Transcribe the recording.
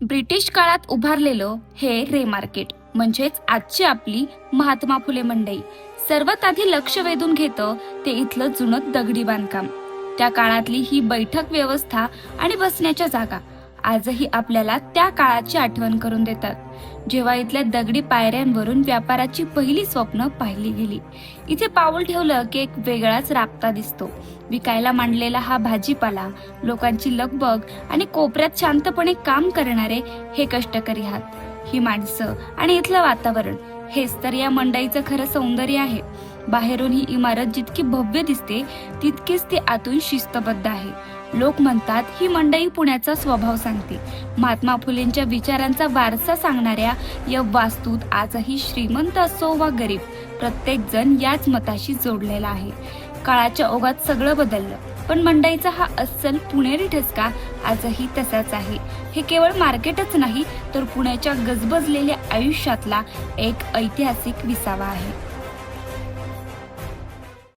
British काळात उभारलेलं हे रे मार्केट म्हणजेच आजची आपली महात्मा फुले मंडई सर्वात आधी लक्ष वेधून घेतं ते इथलं जुनं दगडी बांधकाम. त्या काळातली ही बैठक व्यवस्था आणि बसण्याच्या जागा आजही आपल्याला त्या काळाची आठवण करून देतात, जेव्हा इथल्या दगडी पायऱ्यांवरून व्यापाराची पहिली स्वप्न पाहिली गेली. इथे पाऊल ठेवलं की एक वेगळाच राबता दिसतो. विकायला मांडलेला हा भाजीपाला, लोकांची लगबग आणि कोपऱ्यात शांतपणे काम करणारे हे कष्टकरी हात, ही माणसं आणि इथलं वातावरण, हेच तर या मंडईचं खरं सौंदर्य आहे. बाहेरून ही इमारत जितकी भव्य दिसते तितकीच ती आतून शिस्तबद्ध आहे. लोक म्हणतात ही मंडई पुण्याचा स्वभाव सांगते. महात्मा फुलेंच्या विचारांचा वारसा सांगणाऱ्या या वास्तूत आजही श्रीमंत असो वा गरीब, प्रत्येक जण याच मताशी जोडलेला आहे. काळाच्या ओघात सगळं बदललं, पण मंडईचा हा अस्सल पुणेरी ठसका आजही तसाच आहे. हे केवळ मार्केटच नाही, तर पुण्याच्या गजबजलेल्या आयुष्यातला एक ऐतिहासिक विसावा आहे.